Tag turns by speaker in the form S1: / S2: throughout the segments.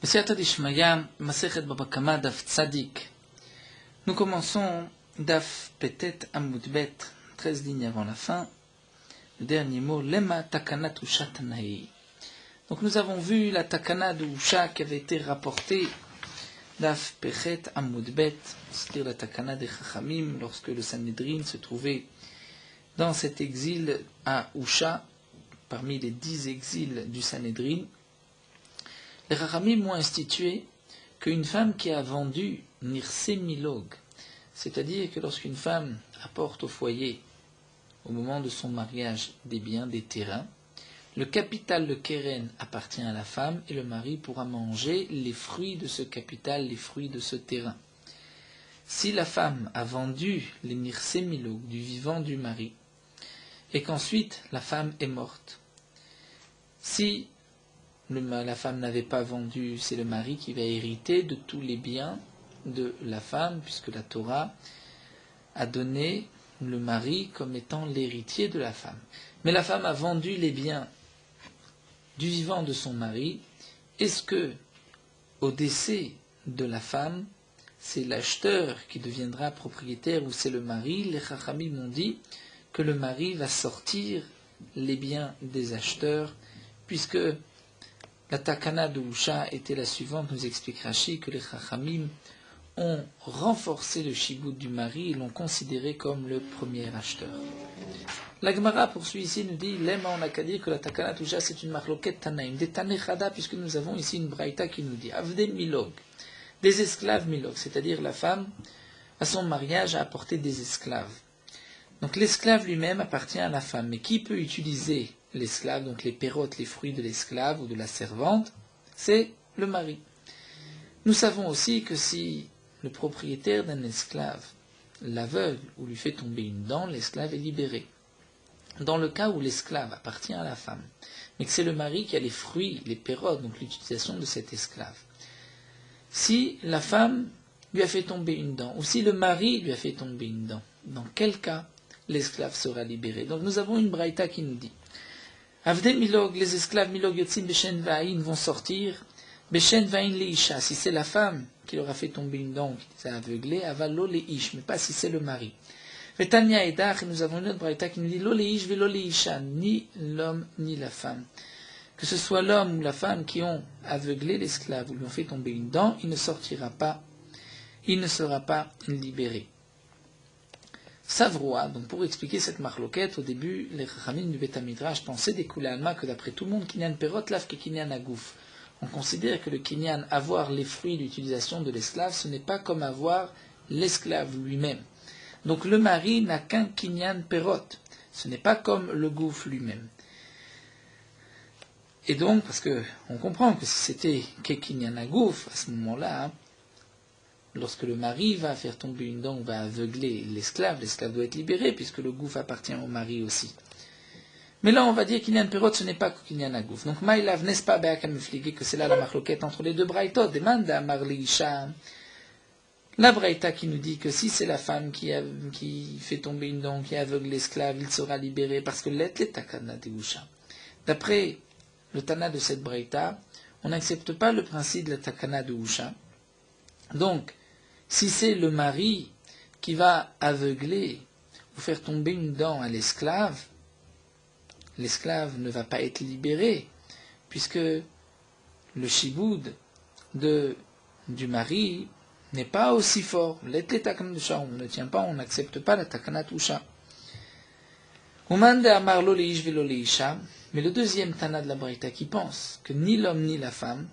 S1: B'siyata d'Ishmaya, Masechet Baba Kama, Daf Tzadik. Nous commençons Daf Petet Amud Bet, 13 lignes avant la fin. Le dernier mot, Lema Takanat Usha Tanaï. Donc nous avons vu la Takana de Usha qui avait été rapportée Daf Petet Amud Bet, c'est-à-dire la Takana des Chachamim, lorsque le Sanhedrin se trouvait dans cet exil à Usha, parmi les 10 exils du Sanhedrin. Les Chachamim ont institué qu'une femme qui a vendu Nirse Milog, c'est-à-dire que lorsqu'une femme apporte au foyer, au moment de son mariage, des biens, des terrains, le capital, le keren, appartient à la femme et le mari pourra manger les fruits de ce capital, les fruits de ce terrain. Si la femme a vendu les Nirse Milog du vivant du mari et qu'ensuite la femme est morte, si la femme n'avait pas vendu, c'est le mari qui va hériter de tous les biens de la femme, puisque la Torah a donné le mari comme étant l'héritier de la femme. Mais la femme a vendu les biens du vivant de son mari. Est-ce que, au décès de la femme, c'est l'acheteur qui deviendra propriétaire ou c'est le mari? Les Chachamim ont dit que le mari va sortir les biens des acheteurs, puisque la Takana de Usha était la suivante, nous explique Rashi, que les Chachamim ont renforcé le chibout du mari et l'ont considéré comme le premier acheteur. La Gemara poursuit ici, nous dit, Lema, on n'a qu'à dire que la Takana de Usha c'est une marloquette Tanaïm, des Tanechada, puisque nous avons ici une braïta qui nous dit, Avde Milog, des esclaves Milog, c'est-à-dire la femme, à son mariage, a apporté des esclaves. Donc l'esclave lui-même appartient à la femme, mais qui peut utiliser l'esclave, donc les pérotes, les fruits de l'esclave ou de la servante, c'est le mari. Nous savons aussi que si le propriétaire d'un esclave l'aveugle ou lui fait tomber une dent, l'esclave est libéré. Dans le cas où l'esclave appartient à la femme, mais que c'est le mari qui a les fruits, les pérotes, donc l'utilisation de cet esclave. Si la femme lui a fait tomber une dent, ou si le mari lui a fait tomber une dent, dans quel cas l'esclave sera libéré? Donc nous avons une braïta qui nous dit Avde Milog, les esclaves Milog Yotzim Beshen Va'in vont sortir, Beshen Va'in Leisha, si c'est la femme qui leur a fait tomber une dent, qui les a aveuglés, Avalo Leish, mais pas si c'est le mari. Vetania Edach, nous avons une autre braïta qui nous dit Lo Leish Velo Leisha, ni l'homme ni la femme. Que ce soit l'homme ou la femme qui ont aveuglé l'esclave ou lui ont fait tomber une dent, il ne sortira pas, il ne sera pas libéré. Savroa, donc pour expliquer cette marloquette, au début, les Chachamim du Beth Midrash pensaient des Koulalma que d'après tout le monde, Kinyan Perot laf que Kinyan Agouf. On considère que le Kinyan, avoir les fruits de l'utilisation de l'esclave, ce n'est pas comme avoir l'esclave lui-même. Donc le mari n'a qu'un Kinyan Perot. Ce n'est pas comme le Gouf lui-même. Et donc, parce que on comprend que si c'était que Kinyan Agouf, à ce moment-là, lorsque le mari va faire tomber une dent ou va aveugler l'esclave doit être libéré, puisque le gouffre appartient au mari aussi. Mais là, on va dire qu'il y a une période, ce n'est pas qu'il y a un gouffre. Donc, Maïlav, n'est-ce pas, que c'est là la marloquette entre les deux braïtot, demande à Marliisha. La braïta qui nous dit que si c'est la femme qui fait tomber une dent, qui aveugle l'esclave, il sera libéré, parce que l'et les takana de Usha. D'après le Tana de cette braïta, on n'accepte pas le principe de la takana de Usha. Donc, si c'est le mari qui va aveugler ou faire tomber une dent à l'esclave, l'esclave ne va pas être libéré, puisque le shiboud du mari n'est pas aussi fort. On ne tient pas, on n'accepte pas la takana tusha. Mais le deuxième tana de la braïta qui pense que ni l'homme ni la femme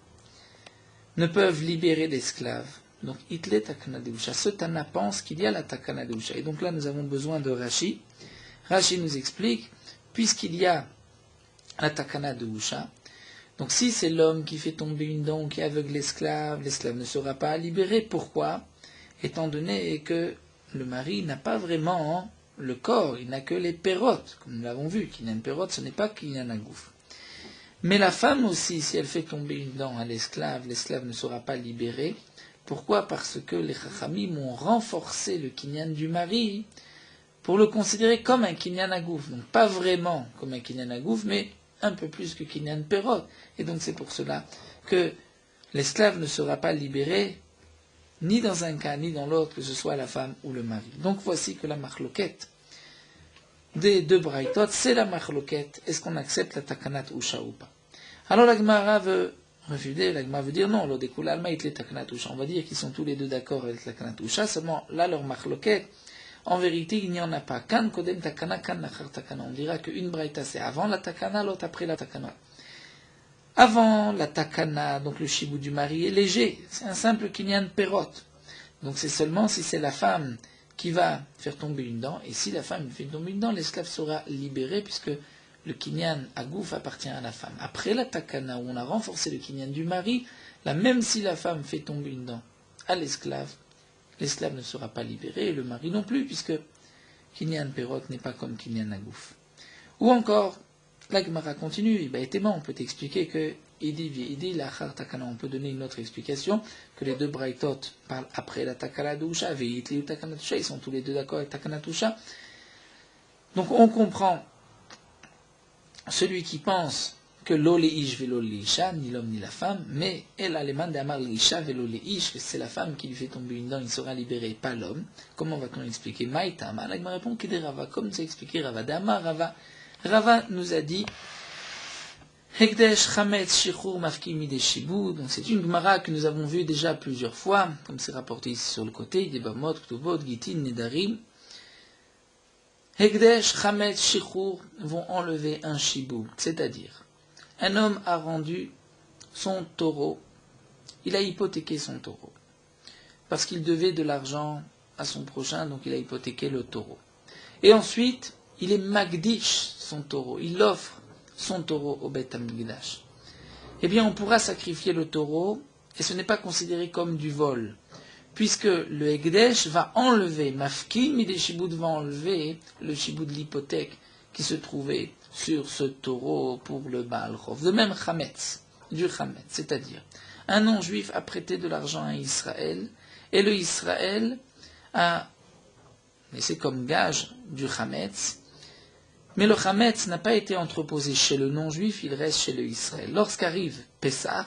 S1: ne peuvent libérer l'esclave. Donc, Itle Takana de Usha. Ce Tana pense qu'il y a la Takana de Usha. Et donc là, nous avons besoin de Rashi. Rashi nous explique, puisqu'il y a la Takana de Usha, donc si c'est l'homme qui fait tomber une dent, qui aveugle l'esclave ne sera pas libéré. Pourquoi? Étant donné que le mari n'a pas vraiment le corps, il n'a que les pérotes, comme nous l'avons vu. Qu'il y a une pérote, ce n'est pas qu'il y a un gouffre. Mais la femme aussi, si elle fait tomber une dent à l'esclave ne sera pas libéré. Pourquoi? Parce que les Chachamim ont renforcé le kinyan du mari pour le considérer comme un kinyan agouf. Donc pas vraiment comme un kinyan agouf, mais un peu plus que kinyan perot. Et donc c'est pour cela que l'esclave ne sera pas libéré ni dans un cas ni dans l'autre, que ce soit la femme ou le mari. Donc voici que la marloquette des deux braïtot, c'est la marloquette, est-ce qu'on accepte la takanat usha ou pas. Alors la Gemara veut refuser, la Gemara veut dire non, l'odekul alma it le takanat usha. On va dire qu'ils sont tous les deux d'accord avec la takanat usha, seulement là leur marloquette, en vérité il n'y en a pas. Kan kodem takana, kan nachar takana. On dira qu'une braïta c'est avant la takana, l'autre après la takana. Avant la takana, donc le shibou du mari est léger, c'est un simple kinyan perot. Donc c'est seulement si c'est la femme qui va faire tomber une dent, et si la femme fait tomber une dent, l'esclave sera libéré, puisque le kinyan agouf appartient à la femme. Après la takana, où on a renforcé le kinyan du mari, là même si la femme fait tomber une dent à l'esclave, l'esclave ne sera pas libéré, et le mari non plus, puisque kinyan perot n'est pas comme kinyan agouf. Ou encore, la Gemara continue, on peut expliquer que on peut donner une autre explication, que les deux braïtot parlent après la takana d'Usha, ils sont tous les deux d'accord avec takana d'Usha. Donc on comprend celui qui pense que l'o leish velo leisha, ni l'homme ni la femme, mais el aleman d'amar leisha velo leish, que c'est la femme qui lui fait tomber une dent, il sera libéré, pas l'homme. Comment va-t-on expliquer Maïtama? La Gemara répond qu'il est Rava, comme c'est expliqué Rava d'Amar Rava. Rava nous a dit Hekdesh Chametz Shichur Mafki Mide Shibud. Donc c'est une Gemara que nous avons vue déjà plusieurs fois, comme c'est rapporté ici sur le côté, Debamot, Ktubot, Gitin, Nedarim. Hekdesh Chametz Shichur vont enlever un shibud, c'est-à-dire un homme a rendu son taureau, il a hypothéqué son taureau, parce qu'il devait de l'argent à son prochain, donc il a hypothéqué le taureau. Et ensuite, il est magdish son taureau, il offre son taureau au Beth Amikdash. Eh bien, on pourra sacrifier le taureau, et ce n'est pas considéré comme du vol, puisque le Hekdesh va enlever, Mafki Mide Shibud va enlever le shibud de l'hypothèque qui se trouvait sur ce taureau pour le Baal Chov. De même, Chametz, du Chametz, c'est-à-dire, un non-juif a prêté de l'argent à Israël, et le Israël a laissé comme gage du Chametz, mais le Chametz n'a pas été entreposé chez le non-juif, il reste chez le Israël. Lorsqu'arrive Pessah,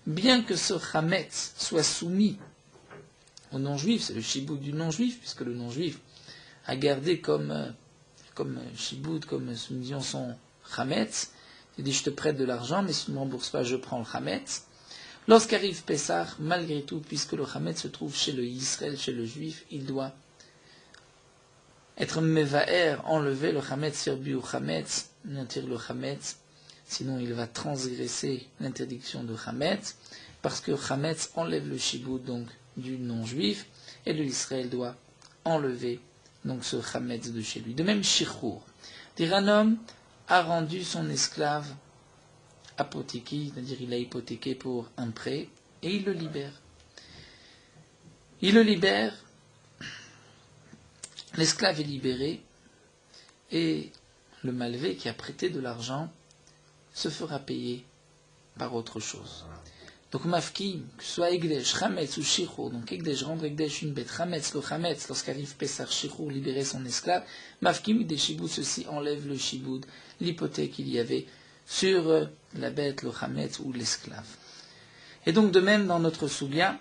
S1: bien que ce Chametz soit soumis au non-juif, c'est le shibud du non-juif, puisque le non-juif a gardé comme shibud, comme disons son Chametz, il dit je te prête de l'argent, mais si tu ne me rembourses pas, je prends le Chametz. Lorsqu'arrive Pessah, malgré tout, puisque le Chametz se trouve chez le Israël, chez le juif, il doit être mevaer, enlever le Chametz, faire biou Chametz, mentir le Chametz, sinon il va transgresser l'interdiction de Chametz, parce que Chametz enlève le shibud donc du non-juif, et le Israël doit enlever donc ce Chametz de chez lui. De même, Shichur, dire un homme a rendu son esclave apothéki, c'est-à-dire il a hypothéqué pour un prêt, et il le libère. Il le libère, l'esclave est libéré, et le malvé qui a prêté de l'argent se fera payer par autre chose. Donc Mafki, que ce soit Egdesh, Chametz ou Shichur, donc Egdesh, rendre Egdesh une bête, Chametz, le Chametz, lorsqu'arrive Pessah, Shichur, libérer son esclave, Mafki, des shibud, ceci enlève le shibud, l'hypothèque qu'il y avait sur la bête, le Chametz ou l'esclave. Et donc de même dans notre Soubia,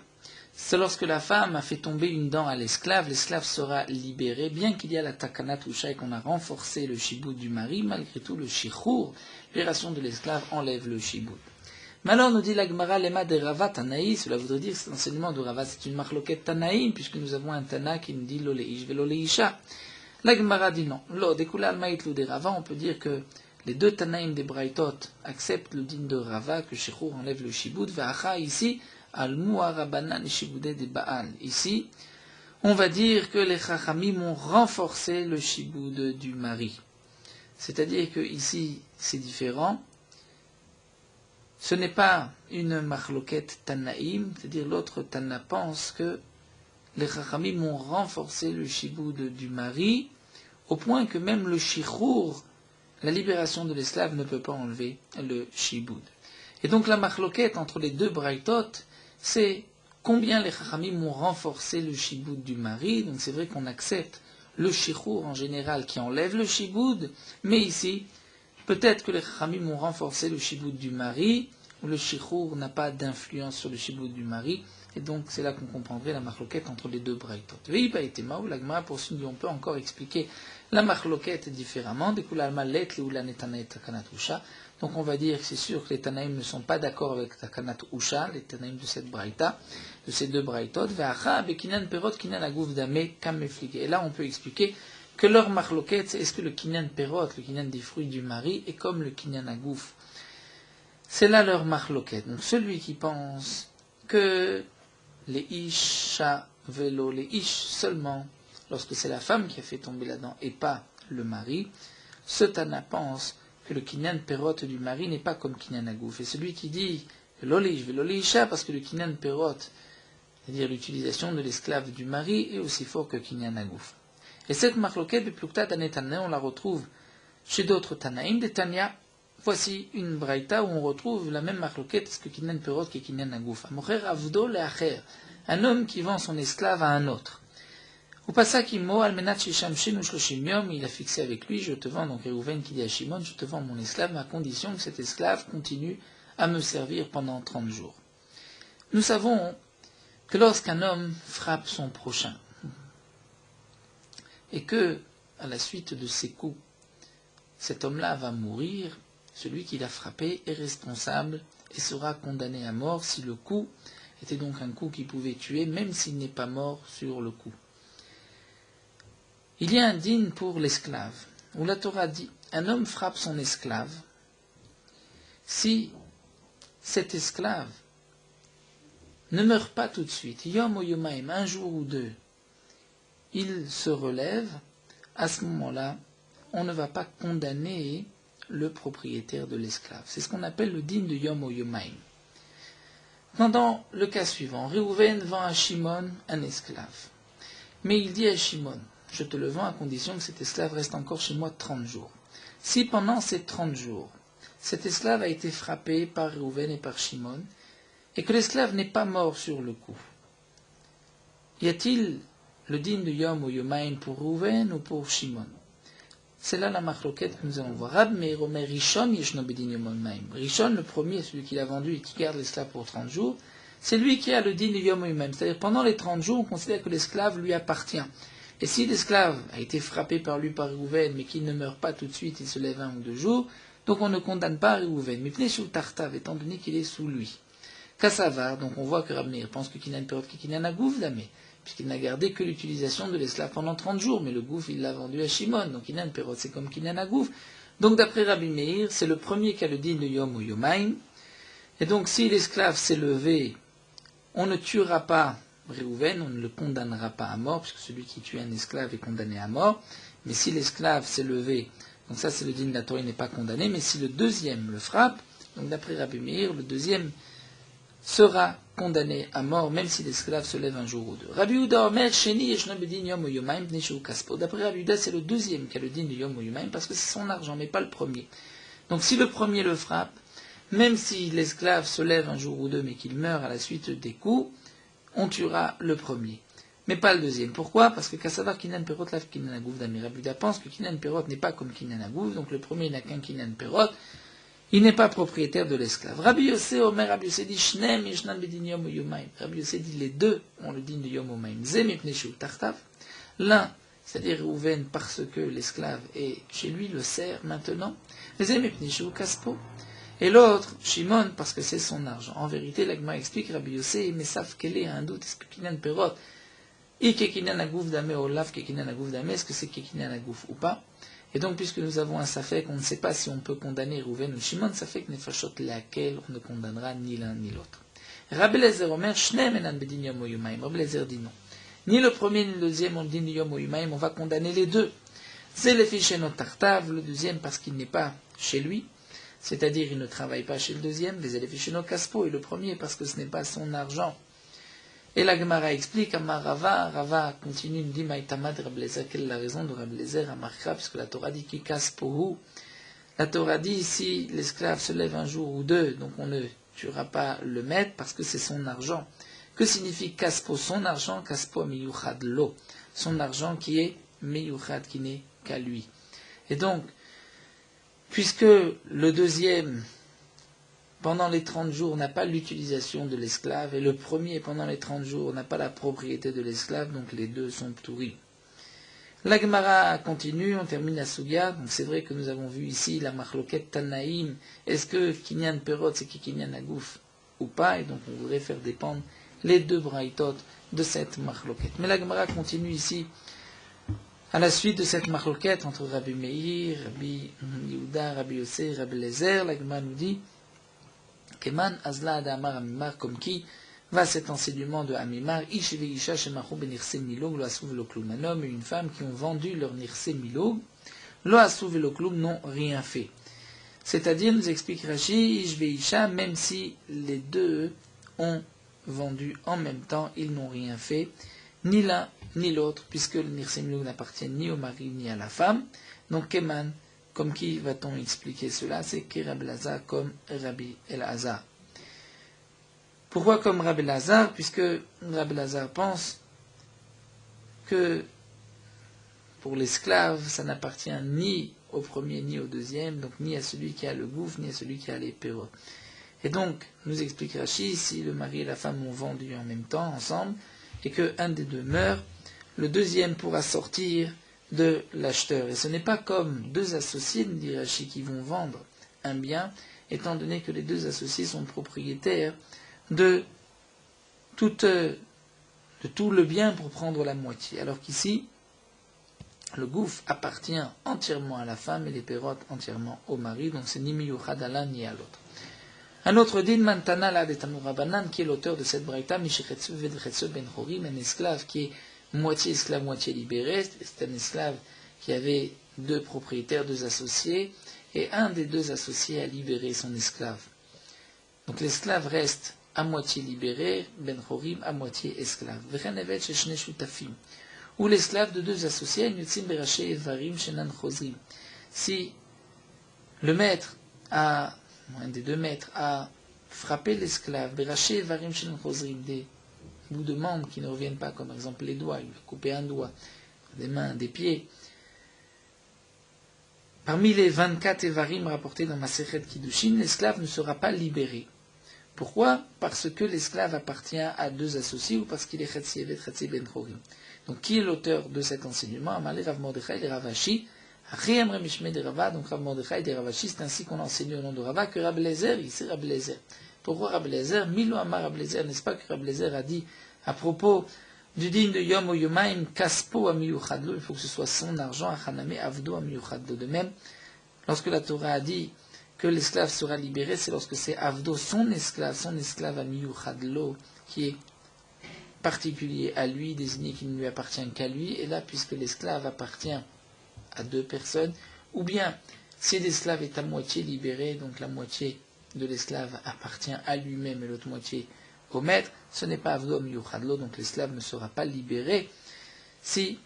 S1: c'est lorsque la femme a fait tomber une dent à l'esclave, l'esclave sera libéré, bien qu'il y a la takanat usha et qu'on a renforcé le shibud du mari, malgré tout le Shichur, libération de l'esclave enlève le shibud. Mais alors nous dit la Gemara lema de Rava Tanaï, cela voudrait dire que cet enseignement de Rava c'est une marloquette Tanaïm, puisque nous avons un Tana qui nous dit lo leish velo leisha. La Gemara dit non. Lo dekula almaït lo de Rava, on peut dire que les deux Tanaïm des Braïtot acceptent le din de Rava, que Shichur enlève le shibud, ve'acha ici, al mu'arabanan et shibudé de Baal. Ici, on va dire que les Chachamim ont renforcé le shibud du mari. C'est-à-dire que ici, c'est différent. Ce n'est pas une marloquette Tanaïm, c'est-à-dire l'autre Tana pense que les Chachamim ont renforcé le shibud du mari, au point que même le Shichur, la libération de l'esclave, ne peut pas enlever le shibud. Et donc la marloquette entre les deux braïtot, c'est combien les Chachamim ont renforcé le shibud du mari. Donc c'est vrai qu'on accepte le Shichur en général qui enlève le shibud, mais ici, peut-être que les Chachamim ont renforcé le shibud du mari, où le shichur n'a pas d'influence sur le shibud du mari, et donc c'est là qu'on comprendrait la marloquette entre les deux braïtot. Veiba et Tema, où la Gemara poursuit, on peut encore expliquer la marloquette différemment, donc on va dire que c'est sûr que les Tanaïm ne sont pas d'accord avec Takanat Usha, les Tanaïm de cette braïta, de ces deux braïtot, et là on peut expliquer que leur marloquette, c'est est-ce que le kinyan perot, le kinyan des fruits du mari, est comme le kinyan agouf. C'est là leur marloquette. Donc celui qui pense que les isha vélo, les ish seulement, lorsque c'est la femme qui a fait tomber la dent et pas le mari, ce Tana pense que le kinyan perot du mari n'est pas comme kinyan agouf. Et celui qui dit lolish vélo isha, parce que le kinyan perot, c'est-à-dire l'utilisation de l'esclave du mari, est aussi fort que kinyan agouf. Et cette marloquette de Plukta d'Anetana, on la retrouve chez d'autres Tanaïm, des Tanya. Voici une braïta où on retrouve la même marloquette, ce que Kinyan Perot que Kinyan Agouf. Un homme qui vend son esclave à un autre. Au Pasakimo, Almenat Shisham Shenu Shloshim Yom, il a fixé avec lui, je te vends, donc Réhouven qui dit à Shimon, je te vends mon esclave, à condition que cet esclave continue à me servir pendant 30 jours. Nous savons que lorsqu'un homme frappe son prochain, et que, à la suite de ses coups, cet homme-là va mourir, celui qui l'a frappé est responsable et sera condamné à mort si le coup était donc un coup qui pouvait tuer, même s'il n'est pas mort sur le coup. Il y a un dîne pour l'esclave, où la Torah dit, un homme frappe son esclave, si cet esclave ne meurt pas tout de suite, yom ou yomaim, un jour ou deux, il se relève, à ce moment-là, on ne va pas condamner le propriétaire de l'esclave. C'est ce qu'on appelle le dîne de Yom ou Yomaim. Dans le cas suivant, Réhouven vend à Shimon un esclave. Mais il dit à Shimon, je te le vends à condition que cet esclave reste encore chez moi 30 jours. Si pendant ces 30 jours, cet esclave a été frappé par Réhouven et par Shimon, et que l'esclave n'est pas mort sur le coup, y a-t-il le dîne de Yom ou Yomaim pour Réhouven ou pour Shimon? C'est là la marloquette que nous allons voir. Rab Meir Omer Rishon yeshno bedin Yom Yomaim. Rishon, le premier, celui qui l'a vendu et qui garde l'esclave pour 30 jours, c'est lui qui a le dîne de Yom Yomaim. C'est-à-dire pendant les 30 jours, on considère que l'esclave lui appartient. Et si l'esclave a été frappé par lui par Réhouven, mais qu'il ne meurt pas tout de suite, il se lève 1 ou 2 jours, donc on ne condamne pas Réhouven. Mais pnei sous tartav, étant donné qu'il est sous lui. Kassavar, donc on voit que Rab Meir pense que Kinan Perot qui Kinan Agouf damé, puisqu'il n'a gardé que l'utilisation de l'esclave pendant 30 jours, mais le gouf il l'a vendu à Shimon, donc Kinan Perot c'est comme Kinan Agouf. Donc d'après Rabbi Meir, c'est le premier qui a le dîne de Yom ou Yomaim, et donc si l'esclave s'est levé, on ne tuera pas Réhouven, on ne le condamnera pas à mort, puisque celui qui tue un esclave est condamné à mort, mais si l'esclave s'est levé, donc ça c'est le dîne de la Torah, il n'est pas condamné, mais si le deuxième le frappe, donc d'après Rabbi Meir, le deuxième sera condamné à mort, même si l'esclave se lève un jour ou deux. Rabbi Yehuda Omer, Sheni yeshno bedin Yom ou Yomaim pnei shehu kaspo. D'après Rabbi Yehuda, c'est le deuxième qui a le dîne de Yom ou Yomaim, parce que c'est son argent, mais pas le premier. Donc si le premier le frappe, même si l'esclave se lève un jour ou deux, mais qu'il meurt à la suite des coups, on tuera le premier, mais pas le deuxième. Pourquoi? Parce que Kassavar Kinan Perot lave Kinan Agouf d'Amir. Rabbi Yehuda pense que Kinan Perot n'est pas comme Kinan Agouf, donc le premier n'a qu'un Kinan Perot, il n'est pas propriétaire de l'esclave. Rabbi Yossé, Omer, Rabbi Yossé dit, Shnem, Yeshnan bedin Yom ou Yomaim. Rabbi Yossé dit, les deux ont le dîne de Yom ou Yomaim. Zem et Pneshu Tartav. L'un, c'est-à-dire Réhouven, parce que l'esclave est chez lui, le sert maintenant. Zem et Pneshu Kaspo. Et l'autre, Shimon, parce que c'est son argent. En vérité, l'Agma explique, Rabbi Yossé, mais savent quel est un doute, est-ce que Kinan Perot, et Kekinan Agouf Dame, Olaf, Kekinan Agouf Dame, est-ce que c'est Kekinan Agouf ou pas? Et donc, puisque nous avons un safek, on ne sait pas si on peut condamner Réhouven ou Shimon, safek nefashot laquelle on ne condamnera ni l'un ni l'autre. Rabbi Lezer Omer, Shnem enan bedin Yom ou Yomaim. Rabbi Lezer dit non. Ni le premier ni le deuxième ont le dîne de Yom ou Yomaim, on va condamner les deux. C'est le ficheno tartav, le deuxième parce qu'il n'est pas chez lui, c'est-à-dire il ne travaille pas chez le deuxième, les ficheno kaspo, et le premier parce que ce n'est pas son argent. Et la Gemara explique, Rava continue, nous dit, Maïtamad Rabbi Lezer, quelle est la raison de Rabbi Lezer à Markra, puisque la Torah dit qui casse pohu. La Torah dit, si l'esclave se lève un jour ou deux, donc on ne tuera pas le maître parce que c'est son argent. Que signifie kaspo? Son argent, kaspo miyuchad lo. Son argent qui est miyuchad, qui n'est qu'à lui. Et donc, puisque le deuxième pendant les 30 jours, n'a pas l'utilisation de l'esclave, et le premier, pendant les 30 jours, n'a pas la propriété de l'esclave, donc les deux sont ptourim. La Gemara continue, on termine la Sugia. Donc c'est vrai que nous avons vu ici la Machloket Tanaïm. Est-ce que Kinyan Perot c'est Kinyan Agouf ou pas? Et donc on voudrait faire dépendre les deux braïtot de cette Machloket. Mais la Gemara continue ici à la suite de cette Machloket entre Rabbi Meir, Rabbi Yehuda, Rabbi Yossé, Rabbi Lezer. La Gemara nous dit Keman Azla Adamar Amimar, comme qui va cet enseignement de Amimar, Ish ve Isha shemachu benirse milog, lo asu velo klum. Un homme et une femme qui ont vendu leur nirse milog, lo asu velo klum, n'ont rien fait. C'est-à-dire, nous explique Rashi, Ish ve Isha, même si les deux ont vendu en même temps, ils n'ont rien fait, ni l'un ni l'autre, puisque le nirse milog n'appartient ni au mari ni à la femme. Donc, Keman, comme qui va-t-on expliquer cela? C'est Rabbi Elazar comme Rabbi Elazar. Pourquoi comme Rabbi Elazar? Puisque Rabbi Elazar pense que pour l'esclave, ça n'appartient ni au premier ni au deuxième, donc ni à celui qui a le gouffre, ni à celui qui a les perrots. Et donc, nous explique Rashi, si le mari et la femme ont vendu en même temps, ensemble, et qu'un des deux meurt, le deuxième pourra sortir de l'acheteur. Et ce n'est pas comme deux associés, nous dit Rashi, qui vont vendre un bien, étant donné que les deux associés sont propriétaires de tout le bien pour prendre la moitié. Alors qu'ici, le gouffre appartient entièrement à la femme et les pérotes entièrement au mari, donc c'est ni miyuchad à l'un ni à l'autre. Un autre din, Mantana la de Tamurabanan, qui est l'auteur de cette braïta, Mishichetsu vedchetsu ben chorim, un esclave qui est moitié esclave, moitié libéré. C'est un esclave qui avait deux propriétaires, deux associés, et un des deux associés a libéré son esclave. Donc l'esclave reste à moitié libéré, ben chorim, à moitié esclave. Ou l'esclave de deux associés, si le maître a, un des deux maîtres, a frappé l'esclave, des bouts de membres qui ne reviennent pas, comme par exemple les doigts, il a coupé un doigt, des mains, des pieds. Parmi les 24 évarim rapportés dans Masechet Kiddushin, l'esclave ne sera pas libéré. Pourquoi? Parce que l'esclave appartient à deux associés ou parce qu'il est Chetzi Evet, Chetzi Ben Chorim. Donc, qui est l'auteur de cet enseignement? Amalé Rav Mordechai de Ravashi, Achiem Remishme de Rava, donc Rav Mordechai de Ravashi, c'est ainsi qu'on enseigne au nom de Rava que Rabbi Lezer, ici Rabbi Lezer. Pourquoi Rabbi Lezer? Milo Amar Rabbi Lezer, n'est-ce pas que Rabbi Lezer a dit à propos du din de Yom ou Yomaim, Kaspo Amiyuchadlo, il faut que ce soit son argent, Achaname Avdo Amiyuchadlo. De même, lorsque la Torah a dit que l'esclave sera libéré, c'est lorsque c'est Avdo, son esclave Amiyuchadlo, qui est particulier à lui, désigné qui ne lui appartient qu'à lui, et là, puisque l'esclave appartient à deux personnes, ou bien, si l'esclave est à moitié libéré, donc la moitié de l'esclave appartient à lui-même et l'autre moitié au maître, ce n'est pas Avdo Miyuchadlo, donc l'esclave ne sera pas libéré si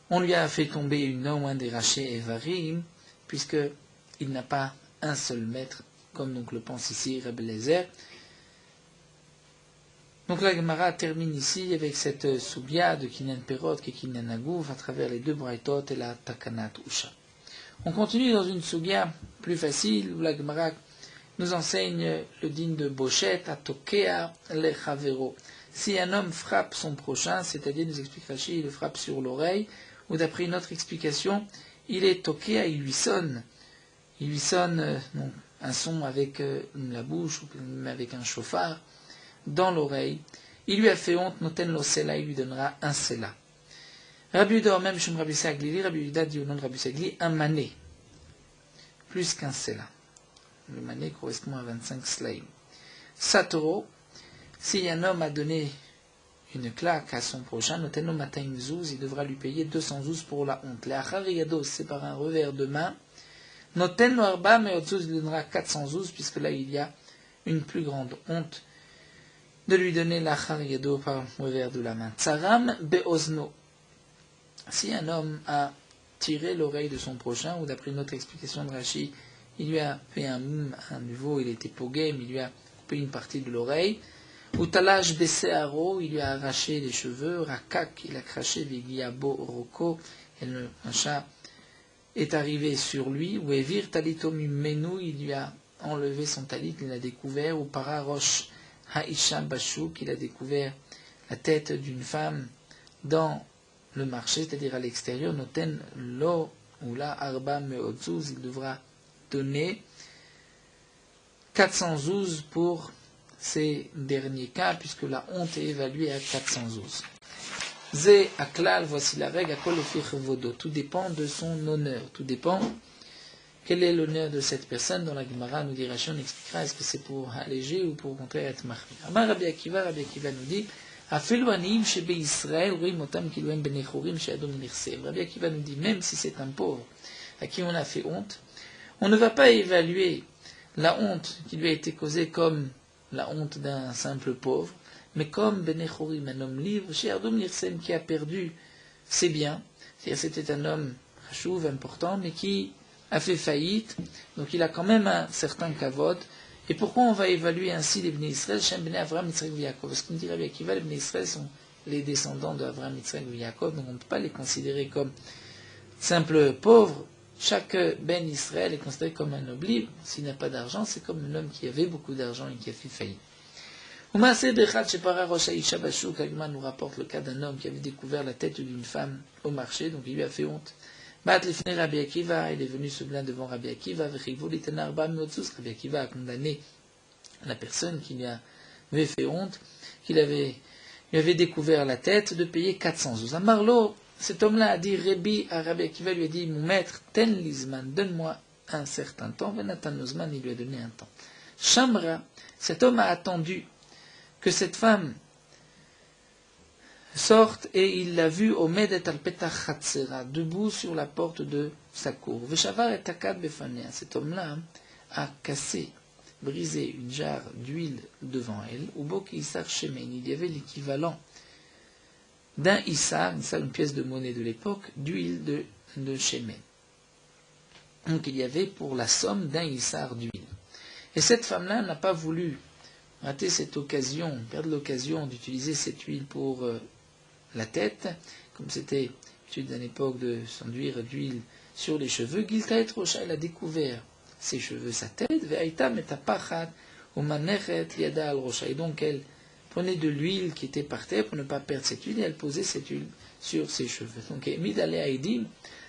S1: on lui a fait tomber une ou un des rachets Evarim, puisqu'il n'a pas un seul maître, comme donc le pense ici Rabbi Lezer. Donc la Gemara termine ici avec cette soubia de Kinyan Perot et Kinyan Agouf à travers les deux braïtot et la Takanat Usha. On continue dans une soubia plus facile où la Gemara nous enseigne le din de Bochet à Tokea le Chavero. Si un homme frappe son prochain, c'est-à-dire, nous explique Rashi, il le frappe sur l'oreille, ou d'après une autre explication, il est Tokea, il lui sonne un son avec la bouche ou même avec un chauffard dans l'oreille, il lui a fait honte, noten lo sela, il lui donnera un sela. Rabbi Yehuda, même Shum Rabbi Sagli, Rabbi Yehuda dit au nom de Rabbi Sagli, un mané, plus qu'un sela. Le mané correspond à 25 slaim. Satoro, si un homme a donné une claque à son prochain, noten lo mataim zouz, il devra lui payer 200 zouz pour la honte. Les achariyados, c'est par un revers de main, noten lo arba, mais zouz, il donnera 400 zouz, puisque là il y a une plus grande honte de lui donner l'achar yado par le revers de la main. Tsaram be'ozno. Si un homme a tiré l'oreille de son prochain, ou d'après une autre explication de Rashi, il lui a fait un nouveau, il était pogem, il lui a coupé une partie de l'oreille, ou talash be'searo, il lui a arraché les cheveux, rakak, il a craché vegiabo roko, et un chat est arrivé sur lui, ou evir talito mimenu, il lui a enlevé son talit, il l'a découvert, ou pararosh haisha bashuk, il a découvert la tête d'une femme dans le marché, c'est-à-dire à l'extérieur, noten lo ou la arba meotzuz, il devra donner 412 pour ces derniers cas, puisque la honte est évaluée à 412. Zé aklal, voici la règle, akol lefi chevodo. Tout dépend de son honneur, tout dépend quel est l'honneur de cette personne. Dans la Gemara, nous dit Rashi, on expliquera est-ce que c'est pour alléger ou pour au contraire être marqué. Amar Rabbi Akiva nous dit Afelu aniim shebe Israël rim otam kiluem benechorim she'adom nirsev. Rabbi Akiva nous dit même si c'est un pauvre à qui on a fait honte, on ne va pas évaluer la honte qui lui a été causée comme la honte d'un simple pauvre, mais comme benechorim, un homme libre, she'adom nirsev, qui a perdu ses biens. C'est-à-dire c'était un homme chouve, important, mais qui a fait faillite, donc il a quand même un certain kavod. Et pourquoi on va évaluer ainsi les Bnei Israël, Shem Bnei Avraham, Yitzhak et Yaakov? Parce qu'on dit Rabbi Akiva, les Bnei Israël sont les descendants d'Avraham, Yitzhak et Yaakov, donc on ne peut pas les considérer comme simples pauvres. Chaque Ben Israël est considéré comme un noble libre. S'il n'a pas d'argent, c'est comme un homme qui avait beaucoup d'argent et qui a fait faillite. Agma nous rapporte le cas d'un homme qui avait découvert la tête d'une femme au marché, donc il lui a fait honte. Rabbi Akiva, il est venu se plaindre devant Rabbi Akiva. Rabbi Akiva a condamné la personne qui lui avait fait honte, lui avait découvert la tête, de payer 412. Amarlo, cet homme-là a dit, Rabbi Akiva lui a dit, mon maître, ten lizman, donne-moi un certain temps. Venatan Nozman, il lui a donné un temps. Shamra, cet homme a attendu que cette femme sorte et il l'a vue au Medet al Petach Chatzera, debout sur la porte de sa cour. Veshavar et Takad Befanea, cet homme-là a cassé, brisé une jarre d'huile devant elle. Ubo ki Issar Shemen, il y avait l'équivalent d'un Issar, une pièce de monnaie de l'époque, d'huile de Shemen. Donc il y avait pour la somme d'un Issar d'huile. Et cette femme-là n'a pas voulu rater cette occasion, perdre l'occasion d'utiliser cette huile pour la tête, comme c'était l'habitude à l'époque de s'enduire d'huile sur les cheveux. Gilta et Rocha, elle a découvert ses cheveux, sa tête, Ve'aita metapachat umanechet liada al Rocha. Et donc elle prenait de l'huile qui était par terre pour ne pas perdre cette huile et elle posait cette huile sur ses cheveux. Donc Midale Aidim,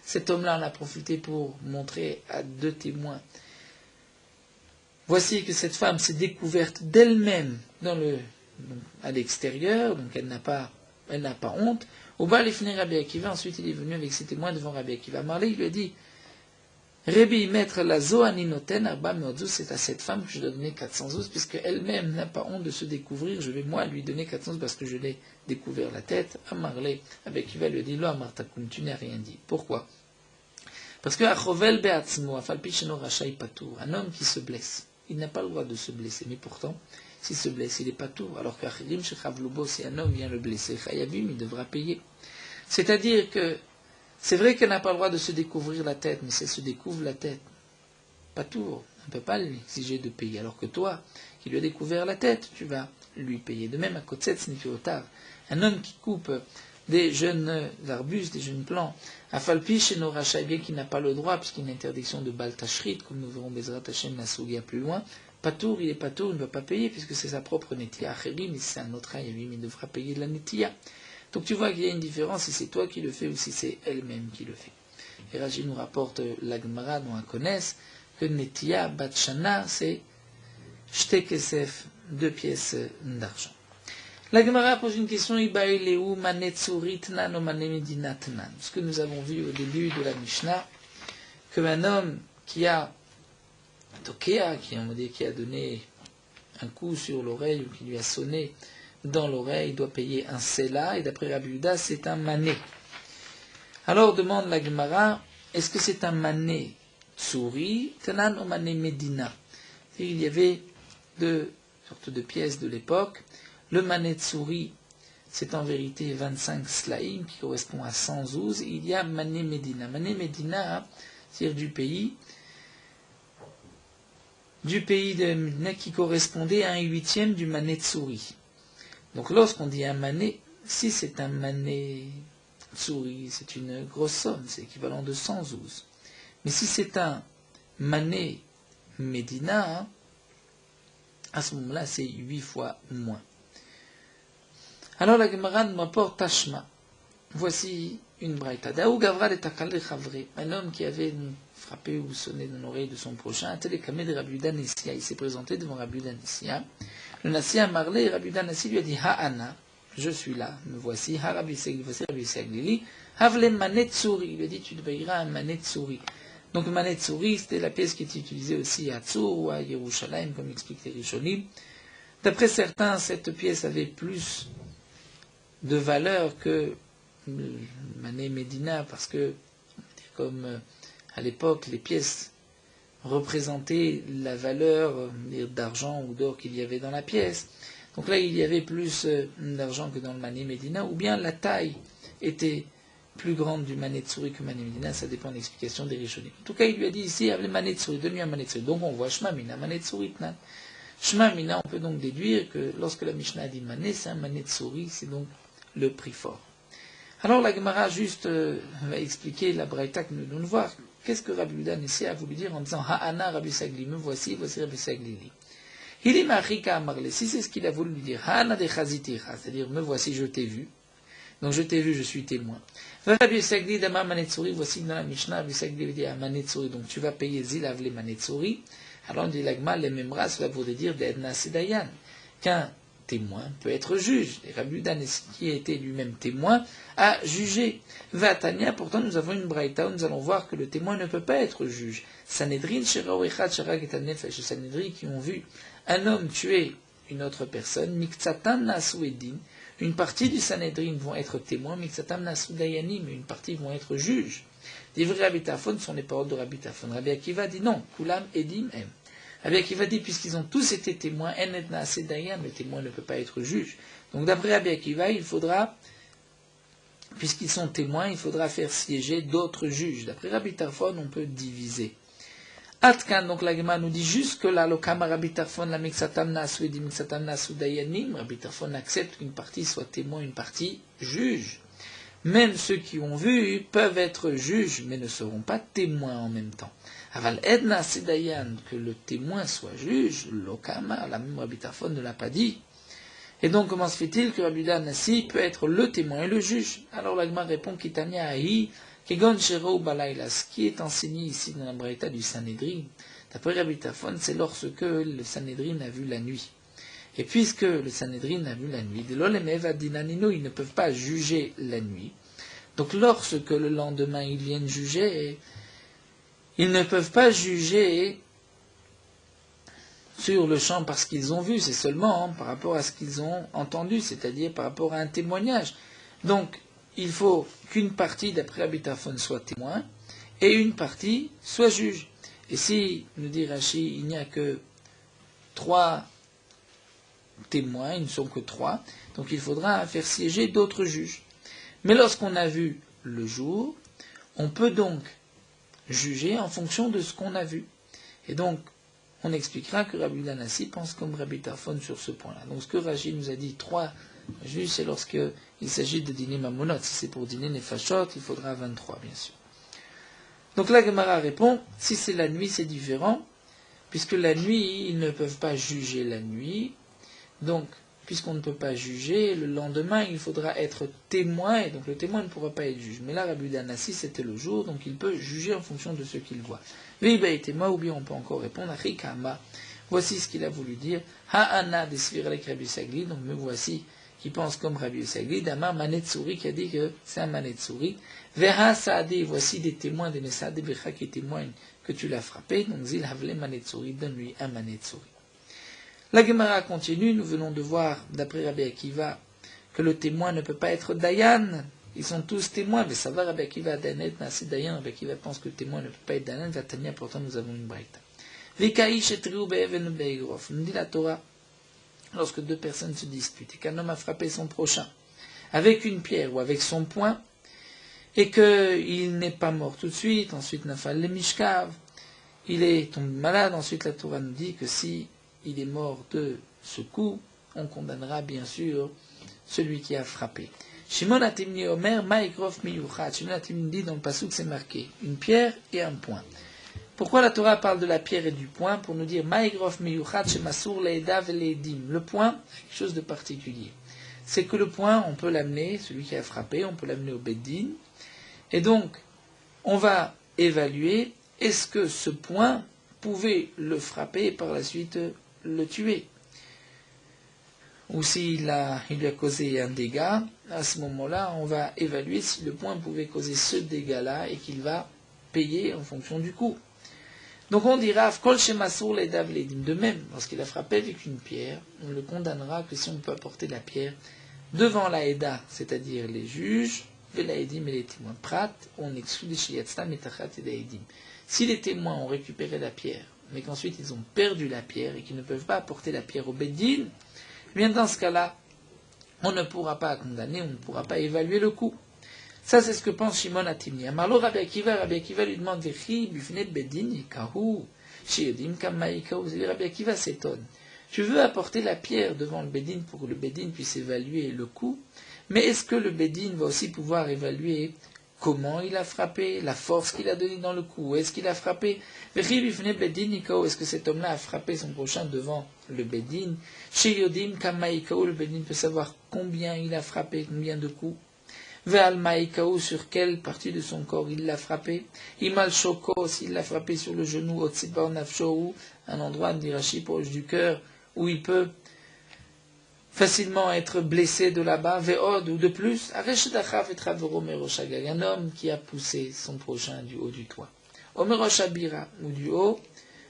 S1: cet homme-là en a profité pour montrer à deux témoins. Voici que cette femme s'est découverte d'elle-même à l'extérieur, donc elle n'a pas honte. Au bas, il est venu Rabbi Akiva, ensuite il est venu avec ses témoins devant Rabbi Akiva. Marley, il lui a dit, Rabbi, maître, la Zoaninoten, Arba Meodzuz, c'est à cette femme que je dois donner 412, puisque elle-même n'a pas honte de se découvrir, je vais moi lui donner 412 parce que je l'ai découvert la tête. À Marley, Rabbi Akiva lui a dit, Lo Amartakum, tu n'as rien dit. Pourquoi? Parce que Achovel Beatzmo, Afalpicheno Rachai Patour, un homme qui se blesse, il n'a pas le droit de se blesser, mais pourtant, s'il se blesse, il n'est pas tout. Alors qu'Achirim Shechavlubo, si un homme vient le blesser, Chayavim, il devra payer. C'est-à-dire que c'est vrai qu'elle n'a pas le droit de se découvrir la tête, mais si elle se découvre la tête, pas tout, on ne peut pas lui exiger de payer. Alors que toi, qui lui as découvert la tête, tu vas lui payer. De même, à Kotsetz Nifiotar, un homme qui coupe des jeunes arbustes, des jeunes plants, à Falpi chez nos rachats, bien qu'il n'a pas le droit, puisqu'il y a une interdiction de Baltashrit, comme nous verrons Bezrat Hashem Nasugia plus loin, Patour, il est Patour, il ne va pas payer, puisque c'est sa propre Netia. Acherim, mais c'est un autre Ayavim, il devra payer de la Netia. Donc tu vois qu'il y a une différence si c'est toi qui le fais ou si c'est elle-même qui le fait. Et Raji nous rapporte la Gemara dont on connaisse que Netia Batshana, c'est Shte Kesef, 2 pièces d'argent. La Gemara pose une question, ce que nous avons vu au début de la Mishnah, qu'un homme qui a Tokea, qui a donné un coup sur l'oreille ou qui lui a sonné dans l'oreille, doit payer un Sela, et d'après Rabbi Yehuda, c'est un mané. Alors demande la Gemara, est-ce que c'est un mané Tsuri, Tanan ou mané Medina? Il y avait 2 sortes de pièces de l'époque. Le mané Tsuri, c'est en vérité 25 slaim, qui correspond à 112. Il y a mané Medina. Mané Medina, c'est-à-dire du pays de Medina qui correspondait à 1/8 du mané Tsuri. Donc lorsqu'on dit un mané, si c'est un mané Tsuri, c'est une grosse somme, c'est équivalent de 112. Mais si c'est un mané Médina, hein, à ce moment-là, c'est 8 fois moins. Alors la Gemara nous rapporte Tashma. Voici une braïta. Daou Gavra de Takale Chavre, un homme qui avait frappé ou sonné dans l'oreille de son prochain, a télécamé de Rabbi Yudan Nessia. Il s'est présenté devant Rabbi Yudan Nessia. Le Nassia a marlé et Rabbi Yudan Nessia lui a dit Ha'ana, je suis là, me voici. Ha Rabbi Segli, voici Rabbi Segli. Havle Manetsuri, il lui a dit tu deviendras un Manetsuri. Donc Manetsuri, c'était la pièce qui était utilisée aussi à Tzur ou à Yerushalayim, comme explique les Rishonim. D'après certains, cette pièce avait plus de valeur que Mané Médina, parce que, comme à l'époque, les pièces représentaient la valeur d'argent ou d'or qu'il y avait dans la pièce. Donc là, il y avait plus d'argent que dans le Mané Médina, ou bien la taille était plus grande du Mané Tsuri que Mané Médina, ça dépend de l'explication des Rishonim. En tout cas, il lui a dit ici, avec le Mané Tsuri, donne-lui un Mané Tsuri. Donc on voit Shema Mina, Mané Tsuri Tnan. Shema Mina, on peut donc déduire que lorsque la Mishnah dit Mané, c'est un Mané Tsuri, c'est donc le prix fort. Alors la Gemara juste va expliquer la braïta que nous devons voir. Qu'est-ce que Rabbi Yudan Nessia a voulu dire en disant Ha'ana Rabbi Sagli, me voici Rabbi Sagli. Il est marika amarle, si c'est ce qu'il a voulu lui dire, Ha'ana de Chaziticha, c'est-à-dire me voici, je t'ai vu. Donc je t'ai vu, je suis témoin. Rabbi Sagli d'Ama Manetsuri, voici dans la Mishnah, Rabbi Sagli dit à Manetsuri, donc tu vas payer Zilavle Manetsuri. Alors on dit l'Agma, les Memra, cela voudrait dire d'Edna Sedayan, qu'un témoin peut être juge. Et Rabbi Yudan, qui était lui-même témoin, a jugé. Vatania, pourtant nous avons une braïta où nous allons voir que le témoin ne peut pas être juge. Sanhedrin, Sheraouechat, Sharak et Tanefesh, Sanhedrin qui ont vu un homme tuer une autre personne, Miktsatan Nasuedin, une partie du Sanhedrin vont être témoins, Miktsatan Nasudayanim, mais une partie vont être juges. Les vrais Rabbi Tarfon sont les paroles de Rabbi Tarfon. Rabbi Akiva dit non, Kulam Edim Em. Rabbi Akiva dit, puisqu'ils ont tous été témoins, Enetna Sedayan, le témoin ne peut pas être juge. Donc d'après Rabbi Akiva, il faudra, puisqu'ils sont témoins, il faudra faire siéger d'autres juges. D'après Rabbi Tarfon, on peut diviser. Atkan, donc la Gemara nous dit jusque là, le Kama Rabbi Tarfon, la Miksatam Nasuedi, Miksatam Nasudayanim, Rabbi Tarfon accepte qu'une partie soit témoin, une partie juge. Même ceux qui ont vu peuvent être juges, mais ne seront pas témoins en même temps. Aval Edna Sedayan, que le témoin soit juge, l'Okama, la même Rabbi Tarfon ne l'a pas dit. Et donc, comment se fait-il que Rabbi Yudan Nessia peut être le témoin et le juge? Alors la Gemara répond Kitania Ahi, Kegon Shero Balayla, ce qui est enseigné ici dans la braïta du Sanhedrin. D'après Rabbi Tarfon, c'est lorsque le Sanhedrin a vu la nuit. Et puisque le Sanhedrin a vu la nuit, de l'Olemeva Dinanino, ils ne peuvent pas juger la nuit. Donc lorsque le lendemain ils viennent juger, ils ne peuvent pas juger sur le champ parce qu'ils ont vu, c'est seulement par rapport à ce qu'ils ont entendu, c'est-à-dire par rapport à un témoignage. Donc il faut qu'une partie, d'après Rabbi Tarfon, soit témoin et une partie soit juge. Et si, nous dit Rashi, il n'y a que 3 témoins, ils ne sont que 3, donc il faudra faire siéger d'autres juges. Mais lorsqu'on a vu le jour, on peut donc juger en fonction de ce qu'on a vu. Et donc, on expliquera que Rabbi Yudan Nessia pense comme Rabbi Tarfon sur ce point-là. Donc ce que Rashi nous a dit, 3 juges, c'est lorsqu'il s'agit de dîner mamonot. Si c'est pour dîner nefashot, il faudra 23, bien sûr. Donc la Gemara répond, si c'est la nuit, c'est différent, puisque la nuit, ils ne peuvent pas juger la nuit. Donc, puisqu'on ne peut pas juger, le lendemain, il faudra être témoin, et donc le témoin ne pourra pas être juge. Mais là, Rabbi Yudan Nessia, c'était le jour, donc il peut juger en fonction de ce qu'il voit. Viba et témoin, ou bien on peut encore répondre à Rikama. Voici ce qu'il a voulu dire. Ha'ana de Sviralek Rabbi Sagli, donc me voici, qui pense comme Rabbi Sagli, d'Amar Manetsuri, qui a dit que c'est un Manetsuri. Veha Saadi, voici des témoins, des Messades, des Becha qui témoignent que tu l'as frappé, donc Zil Havle Manetsuri, donne-lui un Manetsuri. La Gemara continue, nous venons de voir, d'après Rabbi Akiva, que le témoin ne peut pas être Dayan. Ils sont tous témoins, mais ça va, Rabbi Akiva, Dayanet, Nasi Dayan, Rabbi Akiva pense que le témoin ne peut pas être Dayan, Vatania, pourtant nous avons une braïta. Vikaïch et Triou Be'even Be'egrof. Nous dit la Torah, lorsque 2 personnes se disputent, et qu'un homme a frappé son prochain, avec une pierre ou avec son poing, et qu'il n'est pas mort tout de suite, ensuite Nafal le Mishkav, il est tombé malade, ensuite la Torah nous dit que si il est mort de ce coup, on condamnera bien sûr celui qui a frappé. Shimon Atimni Omer, Ma'ikrof Miyuchat. Shimon Atimni dit dans le pasuk, c'est marqué une pierre et un poing. Pourquoi la Torah parle de la pierre et du poing? Pour nous dire Ma'egrof meyuchat shemasur le'eda ve'le'edim. Le poing, c'est quelque chose de particulier. C'est que le poing, on peut l'amener, celui qui a frappé, on peut l'amener au Beddin. Et donc, on va évaluer, est-ce que ce poing pouvait le frapper et par la suite le tuer? Ou s'il lui a causé un dégât, à ce moment-là, on va évaluer si le poing pouvait causer ce dégât-là et qu'il va payer en fonction du coup. Donc on dira, Kol shemasur le'edav le'edim. De même, lorsqu'il a frappé avec une pierre, on le condamnera que si on peut apporter la pierre devant la Eda, c'est-à-dire les juges, ve'la'edim et les témoins. Prat, on exclut les shiyatztam et tachat et l'edim. Si les témoins ont récupéré la pierre, mais qu'ensuite ils ont perdu la pierre et qu'ils ne peuvent pas apporter la pierre au Beddin, eh bien dans ce cas-là, on ne pourra pas condamner, on ne pourra pas évaluer le coup. Ça, c'est ce que pense Shimon Atimni. Amarlo Rabbi Akiva lui demande Vechi bifne bedin yikahu sheyodim kama yikahu. Rabbi Akiva s'étonne. Tu veux apporter la pierre devant le Bedin pour que le Bedin puisse évaluer le coup, mais est-ce que le Bedin va aussi pouvoir évaluer comment il a frappé, la force qu'il a donnée dans le coup? Est-ce qu'il a frappé? Vechi bifne bedin yikahu. Est-ce que cet homme-là a frappé son prochain devant le Bedin? Sheyodim kama yikahu. Le Bedin peut savoir combien il a frappé, combien de coups. Ve'al ma'ikaou, sur quelle partie de son corps il l'a frappé. Imal shoko, s'il l'a frappé sur le genou, otzibar nafsho, un endroit, d'Irachi, proche du cœur, où il peut facilement être blessé de là-bas. Ve'od, ou de plus, areshedachav et travero meroshagal, un homme qui a poussé son prochain du haut du toit. Omeroshabira, ou du haut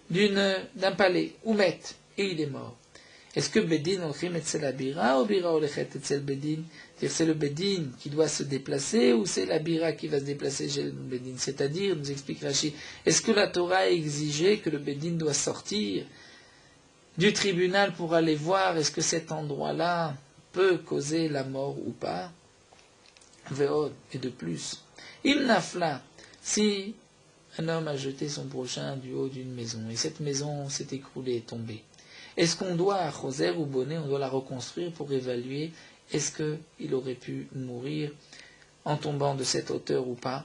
S1: d'un palais, ou met, et il est mort. Est-ce que Bedin olchim etzel abira ou bira olechet etzel Bedin? C'est le Bedin qui doit se déplacer ou c'est la bira qui va se déplacer chez le Bedin? C'est-à-dire, nous explique Rashi, est-ce que la Torah a exigé que le Bedin doit sortir du tribunal pour aller voir est-ce que cet endroit-là peut causer la mort ou pas? Ve'od, et de plus. Im nafla, si un homme a jeté son prochain du haut d'une maison et cette maison s'est écroulée et tombée, est-ce qu'on doit, à Choser ou Bonnet, on doit la reconstruire pour évaluer est-ce qu'il aurait pu mourir en tombant de cette hauteur ou pas?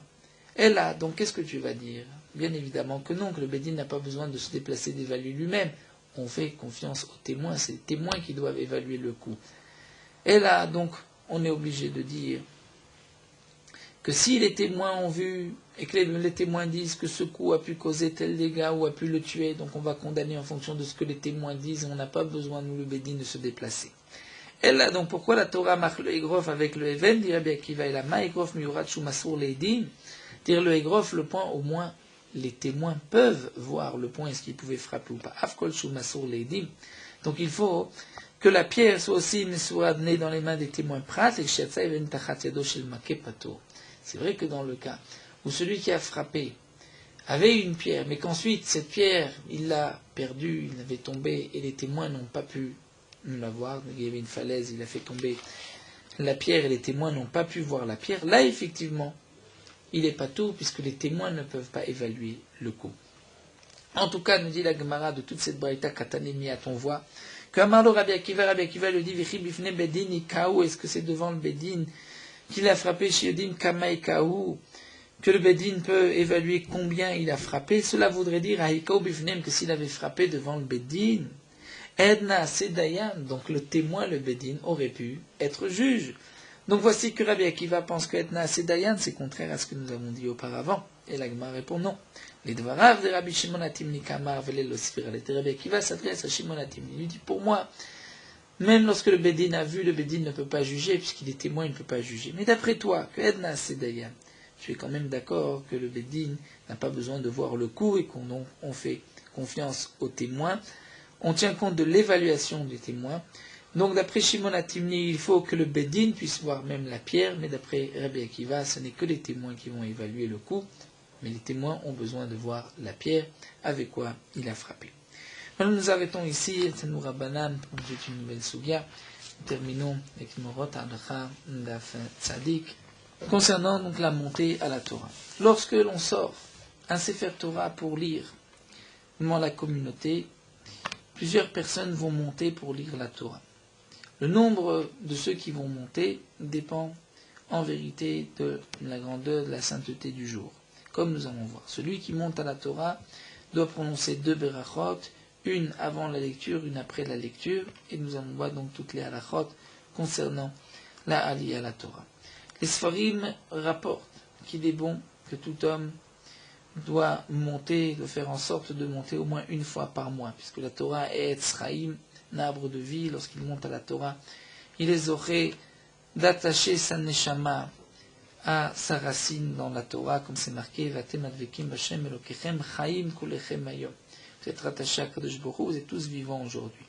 S1: Et là, donc qu'est-ce que tu vas dire? Bien évidemment que non, que le Bédine n'a pas besoin de se déplacer, d'évaluer lui-même. On fait confiance aux témoins, c'est les témoins qui doivent évaluer le coup. Et là, donc, on est obligé de dire que si les témoins ont vu et que les témoins disent que ce coup a pu causer tel dégât ou a pu le tuer, donc on va condamner en fonction de ce que les témoins disent, on n'a pas besoin, nous, le Bédine, de se déplacer. Et là, donc, pourquoi la Torah marque le Egrof avec le Even, dit Rabbi Akiva et la Ma Egrof Miurat Shumasur Leidim, dire le Egrof, le point, au moins, les témoins peuvent voir le point, est-ce qu'ils pouvaient frapper ou pas. Afkol Shumasur Leidim. Donc il faut que la pierre soit aussi soit donnée dans les mains des témoins prat, et Shetza Even Tachat Yado Shel Makepato. C'est vrai que dans le cas où celui qui a frappé avait une pierre, mais qu'ensuite cette pierre, il l'a perdue, il avait tombé, et les témoins n'ont pas pu la voir, il y avait une falaise, il a fait tomber la pierre, et les témoins n'ont pas pu voir la pierre, là effectivement, il n'est pas tout, puisque les témoins ne peuvent pas évaluer le coup. En tout cas, nous dit la Gemara de toute cette braïta katanemi, on voit que Amarlo Rabbi Akiva le dit, Vichi bifne bedin ikaou, est-ce que c'est devant le bedin qu'il a frappé chez Yodim Kama ikaou, que le Bedin peut évaluer combien il a frappé? Cela voudrait dire à Ikaou bifnem que s'il avait frappé devant le Bedin, Edna Sedayan, donc le témoin, le Bedin, aurait pu être juge. Donc voici que Rabbi Akiva pense que Edna Sedayan, c'est contraire à ce que nous avons dit auparavant. Et l'Agma répond non. Les Dvarav de Rabbi Shimon Atimni Kamar velel osfira. Rabbi Akiva s'adresse à Shimon Atimni. Il lui dit, pour moi, même lorsque le Bedin a vu, le Bedin ne peut pas juger, puisqu'il est témoin, il ne peut pas juger. Mais d'après toi, que Edna Sedayan, tu es quand même d'accord que le Bedin n'a pas besoin de voir le coup et qu'on fait confiance aux témoins. On tient compte de l'évaluation des témoins. Donc d'après Shimon Atimni, il faut que le Bedin puisse voir même la pierre, mais d'après Rabbi Akiva, ce n'est que les témoins qui vont évaluer le coup, mais les témoins ont besoin de voir la pierre avec quoi il a frappé. Alors nous arrêtons ici, c'est nous Rabbanan, pour une nouvelle Sugia. Nous terminons avec Morot Adcha Daf Tzadik. Concernant donc la montée à la Torah. Lorsque l'on sort un Sefer Torah pour lire dans la communauté, plusieurs personnes vont monter pour lire la Torah. Le nombre de ceux qui vont monter dépend en vérité de la grandeur, de la sainteté du jour. Comme nous allons voir. Celui qui monte à la Torah doit prononcer 2 berachot, une avant la lecture, une après la lecture, et nous allons voir donc toutes les halachot concernant la Aliyah à la Torah. Les Sfarim rapportent qu'il est bon que tout homme doit monter, de faire en sorte de monter au moins une fois par mois, puisque la Torah est Etzraïm, un arbre de vie. Lorsqu'il monte à la Torah, il est aurait d'attacher sa neshama à sa racine dans la Torah, comme c'est marqué, Vatem advekim b'Hashem Elokechem chaim kulechem hayom. Vous êtes rattachés à Kadosh Baruch Hu, vous êtes tous vivants aujourd'hui.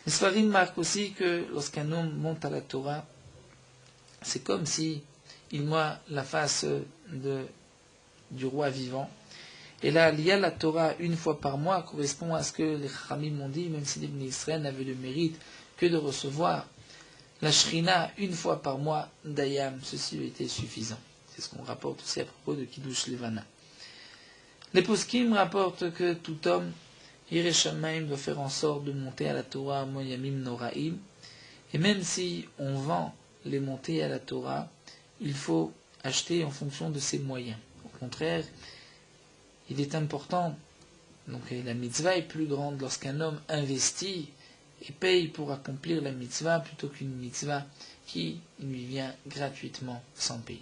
S1: Les Sfarim marquent aussi que lorsqu'un homme monte à la Torah, c'est comme si il voit la face du roi vivant. Et là, il y a la Torah une fois par mois correspond à ce que les Chachamim ont dit, même si les Bnei Israël n'avaient le mérite que de recevoir la Shrina une fois par mois d'Ayam. Ceci était suffisant. C'est ce qu'on rapporte aussi à propos de Kiddush Levana. Les Poskim rapportent que tout homme, Yireh Shamayim, doit faire en sorte de monter à la Torah Moyamim Noraim. Et même si on vend les montées à la Torah, il faut acheter en fonction de ses moyens. Au contraire, il est important, donc la mitzvah est plus grande lorsqu'un homme investit et paye pour accomplir la mitzvah plutôt qu'une mitzvah qui lui vient gratuitement sans payer.